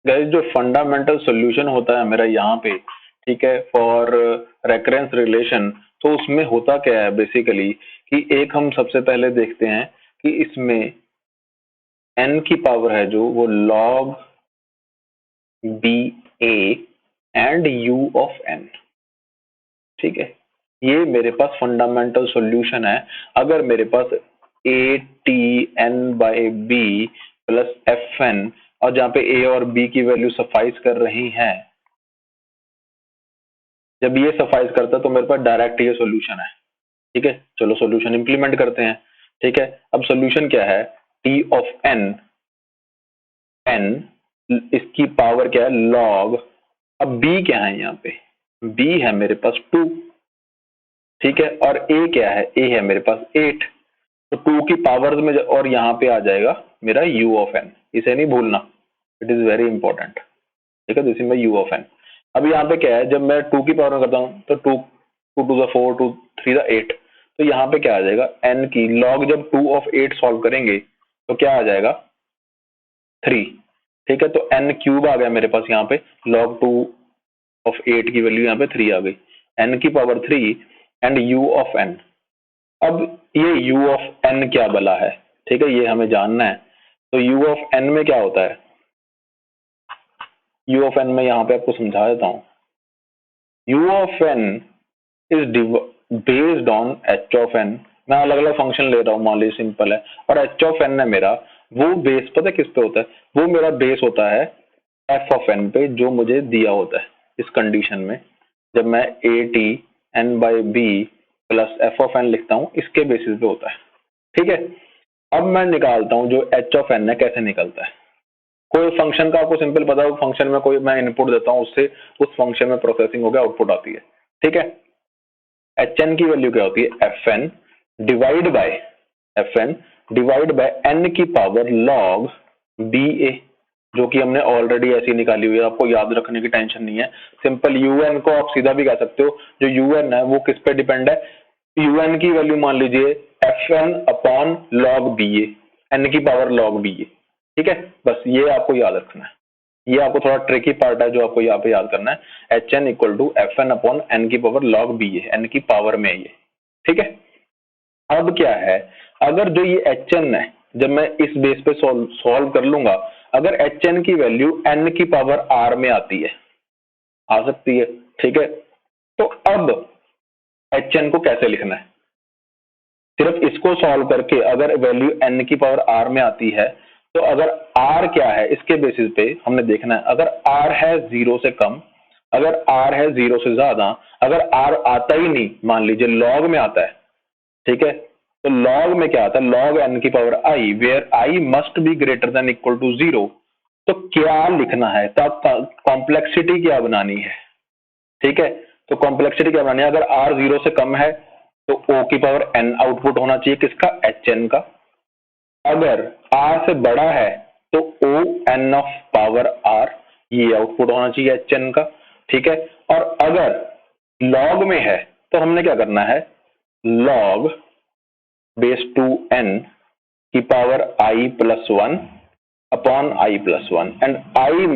Guys जो fundamental solution होता है मेरा यहाँ पे, ठीक है, फॉर रेकरेंस रिलेशन, तो उसमें होता क्या है बेसिकली कि एक हम सबसे पहले देखते हैं कि इसमें n की पावर है जो वो log b a and u of n, ठीक है। ये मेरे पास फंडामेंटल सॉल्यूशन है। अगर मेरे पास a T n by b plus f n, और जहाँ पे ए और बी की वैल्यू सफाइस कर रही हैं, जब ये सफाइस करता है तो मेरे पास डायरेक्ट ये सॉल्यूशन है, ठीक है। चलो सॉल्यूशन इंप्लीमेंट करते हैं, ठीक है। अब सॉल्यूशन क्या है, टी ऑफ एन, एन इसकी पावर क्या है लॉग, अब बी क्या है यहाँ पे, बी है मेरे पास 2, ठीक है, और ए क्या है, ए है मेरे पास 8, तो 2 की पावर्स में और यहाँ पे आ जाएगा मेरा u ऑफ n, इसे नहीं भूलना, इट इज वेरी इंपॉर्टेंट, ठीक है। This is my u of n। अब यहाँ पे क्या है, जब मैं 2 की पावर में करता हूँ तो 2 2 to the 4 2 3 the 8, तो यहाँ पे क्या आ जाएगा n की log, जब 2 of 8 सॉल्व करेंगे तो क्या आ जाएगा 3, ठीक है। तो n क्यूब आ गया मेरे पास यहाँ पे, log 2 of 8 की वैल्यू यहाँ पे 3 आ गई, n की power 3 and u of n। अब ये u ऑफ n क्या बला है, ठीक है, ये हमें जानना है। तो u ऑफ n में क्या होता है, u ऑफ n में यहाँ पे आपको समझा देता हूँ। u of n is based on h of n, मैं अलग अलग फंक्शन ले रहा हूँ, मान लीजिए सिंपल है, और h ऑफ n है मेरा, वो बेस पता है किस पे होता है, वो मेरा बेस होता है f ऑफ n पे, जो मुझे दिया होता है इस कंडीशन में, जब मैं a T n by b plus f of n लिखता हूँ, इसके बेसिस पे होता है, ठीक है। अब मैं निकालता हूँ जो एच ऑफ एन है, कैसे निकलता है, कोई फंक्शन का आपको सिंपल पता हो, फंक्शन में कोई मैं इनपुट देता हूँ, उससे उस फंक्शन में प्रोसेसिंग हो गया, आउटपुट आती है, ठीक है। एच एन की वैल्यू क्या होती है, f n divide by n की पावर लॉग बी ए, जो कि हमने ऑलरेडी ऐसी निकाली हुई है, आपको याद रखने की टेंशन नहीं है। सिंपल यूएन को आप सीधा भी कह सकते हो, जो यूएन है वो किस पे डिपेंड है, यूएन की वैल्यू मान लीजिए f n upon log b a, n की पावर लॉग बी ए, ठीक है। बस ये आपको याद रखना है, ये आपको थोड़ा ट्रिकी पार्ट है जो आपको यहाँ पे याद करना है। H n equal to f n upon n की power log b a, n की पावर में ये, ठीक है। अब क्या है, अगर जो ये एच एन है, जब मैं इस बेस पे सॉल्व कर लूंगा, अगर एच एन की वैल्यू एन की पावर आर में आती है, आ सकती है, ठीक है। तो अब एच एन को कैसे लिखना है, सिर्फ इसको सॉल्व करके अगर वैल्यू एन की पावर आर में आती है, तो अगर आर क्या है इसके बेसिस पे हमने देखना है। अगर आर है 0 से कम, अगर आर है 0 से ज्यादा, अगर आर आता ही नहीं, मान लीजिए लॉग में आता है, ठीक है, तो लॉग में क्या आता है, लॉग एन की power i, where i must be greater than equal to 0, तो क्या लिखना है, तब कॉम्प्लेक्सिटी क्या बनानी है, ठीक है। तो कॉम्प्लेक्सिटी क्या बनानी है, अगर आर 0 से कम है तो ओ की पावर एन आउटपुट होना चाहिए, किसका, एच एन का। अगर आर से बड़ा है तो O n of power r, ये आउटपुट होना चाहिए एच एन का, ठीक है। और अगर लॉग में है तो हमने क्या करना है, लॉग बेस 2n की power i plus 1 upon i plus 1, and i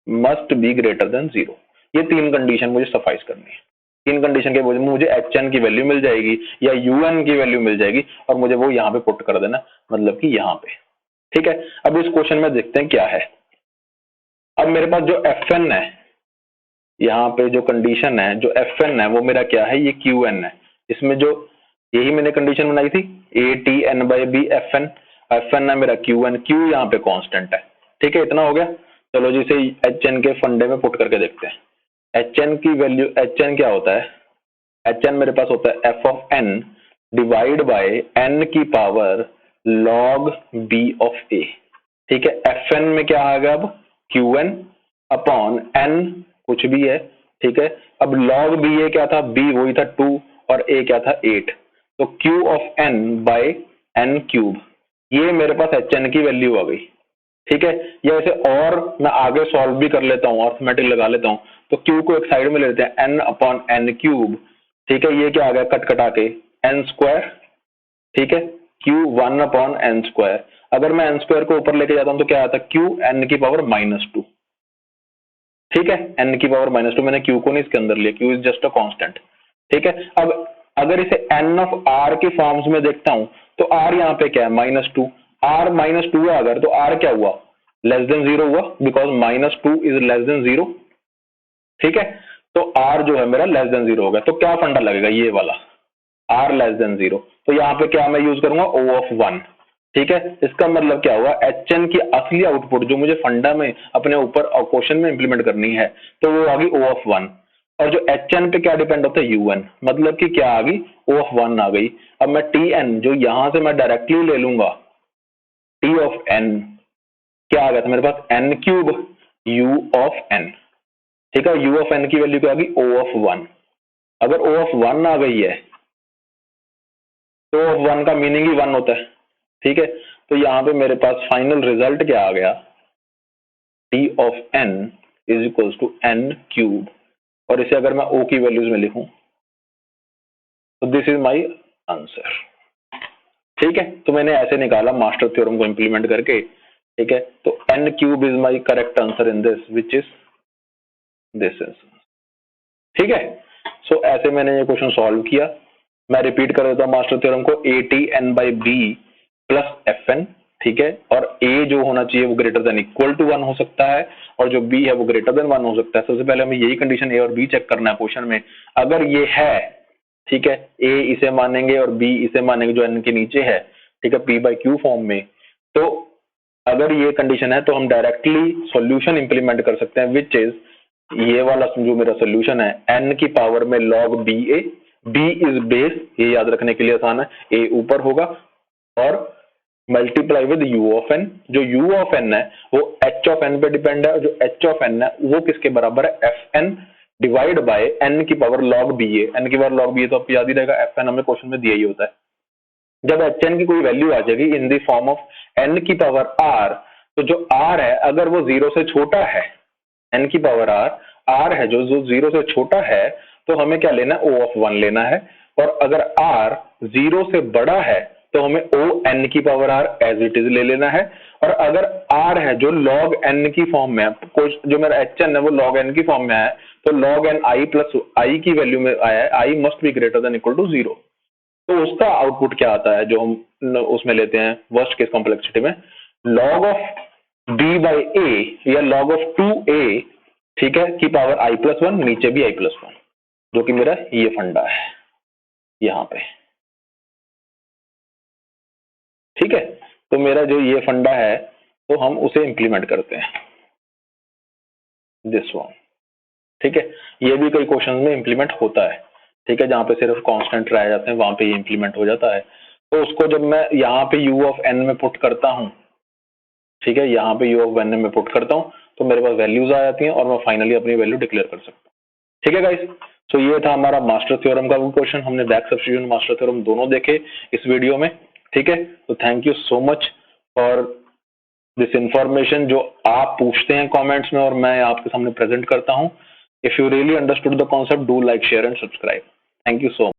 must be greater then 0। ये 3 कंडीशन मुझे सफाइस करनी है। 3 कंडीशन के वजह में मुझे एच एन की वैल्यू मिल जाएगी या यू एन की वैल्यू मिल जाएगी, और मुझे वो यहाँ पे पुट कर देना, मतलब कि यहाँ पे, ठीक है। अब इस क्वेश्चन में देखते हैं क्या है। अब मेरे पास जो एफ एन है, यहाँ पे जो कंडीशन है, जो एफ एन है वो मेरा क्या है, ये क्यू एन है। इसमें जो यही मैंने कंडीशन बनाई थी, a T n by b f n है मेरा क्यू एन, क्यू यहाँ पे कांस्टेंट है, ठीक है। इतना हो गया, चलो जिसे एच एन के फंडे में पुट करके देखते हैं। एच एन की वैल्यू, एच एन क्या होता है, एच एन मेरे पास होता है f of n divide by n की power log b of a, ठीक है। एफ एन में क्या आ गया, अब क्यू एन अपॉन एन कुछ भी है, ठीक है। अब लॉग बी ए क्या था, बी वही था 2 और ए क्या था 8, तो q of n by n cube, ये मेरे पास एच एन की वैल्यू आ गई, ठीक है। या ऐसे और मैं आगे सॉल्व भी कर लेता हूँ, अर्थमेटिक लगा लेता हूँ, तो क्यू को एक साइड में ले लेते हैं, एन अपॉन एन क्यूब, ठीक है। ये क्या आ गया, कट कटा के एन स्क्वायर, ठीक है, क्यू 1 अपॉन एन स्क्वायर। अगर मैं n स्क्वायर को ऊपर लेके जाता हूं तो क्या आता है, q n की पावर -2। ठीक है, n की पावर -2, मैंने q को नहीं इसके अंदर लिया, q is just a constant. ठीक है, अब अगर इसे n ऑफ r के फॉर्म्स में देखता हूं तो r यहाँ पे क्या है, -2, r -2 है अगर, तो r क्या हुआ, लेस देन 0 हुआ, बिकॉज -2 इज लेस देन 0। ठीक है, तो r जो है मेरा लेस देन 0 हो गया, तो क्या फंडा लगेगा, ये वाला r लेस देन 0। तो यहाँ पे क्या मैं यूज करूंगा, O ऑफ 1। ठीक है, इसका मतलब क्या हुआ, HN की असली आउटपुट जो मुझे फंडा में अपने ऊपर क्वेश्चन में इंप्लीमेंट करनी है, तो वो आ गई O ऑफ 1। और जो HN पे क्या डिपेंड होता है, UN, मतलब कि क्या आ गई, O ऑफ 1 आ गई। अब मैं TN जो यहां से मैं डायरेक्टली ले लूंगा, T ऑफ N क्या आ गया था मेरे पास, N cube U of N। ठीक है, U ऑफ N की वैल्यू क्या आ गई, O ऑफ 1। अगर O ऑफ 1 आ गई है तो O ऑफ 1 का मीनिंग ही 1 होता है। ठीक है, तो यहां पे मेरे पास फाइनल रिजल्ट क्या आ गया, T of N is equal to N cube, और इसे अगर मैं O की वैल्यूज में लिखूं तो दिस इज माई आंसर। ठीक है, तो मैंने ऐसे निकाला मास्टर थ्योरम को इंप्लीमेंट करके। ठीक है, तो N cube is my correct answer in this, which is this answer. ठीक है, सो ऐसे मैंने ये क्वेश्चन सॉल्व किया। मैं रिपीट कर देता हूं मास्टर थ्योरम को, ATN/B प्लस FN। ठीक है, और A जो होना चाहिए वो ग्रेटर देन इक्वल टू 1 हो सकता है, और जो B है वो ग्रेटर देन 1 हो सकता है। सबसे पहले हमें यही कंडीशन A और B चेक करना है क्वेश्चन में। अगर ये है, ठीक है, A इसे मानेंगे और B इसे मानेंगे जो N के नीचे है, ठीक है, P/Q फॉर्म में, तो अगर ये कंडीशन है तो हम डायरेक्टली सॉल्यूशन इंप्लीमेंट कर सकते हैं, विच इज ये वाला जो मेरा सोल्यूशन है, n की पावर में log BA, B is base, ये याद रखने के लिए आसान है, A ऊपर होगा, और multiply with U of N। जो U ऑफ N है वो H ऑफ N पे डिपेंड है, और जो H ऑफ N है वो किसके बराबर है, FN डिवाइड बाय n की पावर log BA। n की पावर log BA तो आपको याद ही रहेगा, FN हमें क्वेश्चन में दिया ही होता है। जब HN की कोई वैल्यू आ जाएगी in the form of n की पावर r, तो जो r है अगर वो 0 से छोटा है, n की पावर r है जो 0 से छोटा है, तो हमें क्या लेना है, O ऑफ 1 लेना है। और अगर r 0 से बड़ा है तो हमें O n की power r as it is ले लेना है। और अगर r है जो log n की फॉर्म में है, जो मेरा HN है वो log n की फॉर्म में है, तो log n i plus i की वैल्यू में आया है, i must be greater than equal to 0। तो उसका आउटपुट क्या आता है जो हम उसमें लेते हैं वर्स्ट केस कॉम्प्लेक्सिटी में, log of b by a या log ऑफ 2a, ठीक है, की पावर i प्लस 1, नीचे भी i प्लस 1, जो कि मेरा ये फंडा है यहां पे। ठीक है, तो मेरा जो ये फंडा है तो हम उसे इंप्लीमेंट करते हैं, दिस वन। ठीक है, ये भी कई क्वेश्चन में इंप्लीमेंट होता है। ठीक है, जहां पे सिर्फ कांस्टेंट रह जाते हैं वहां पे ये इंप्लीमेंट हो जाता है। तो उसको जब मैं यहाँ पे U ऑफ N में पुट करता हूँ, ठीक है, यहाँ पे U ऑफ N में पुट करता हूँ तो मेरे पास वैल्यूज आ जाती हैं और मैं फाइनली अपनी वैल्यू डिक्लेयर कर सकता हूँ। ठीक है गाइस, तो ये था हमारा मास्टर थ्योरम का क्वेश्चन। हमने बैक सब्स्टिट्यूशन मास्टर थ्योरम दोनों देखे इस वीडियो में। ठीक है, तो thank you so much for this information जो आप पूछते हैं कमेंट्स में और मैं आपके सामने प्रेजेंट करता हूं। If you really understood the concept, do like, share and subscribe. Thank you so much.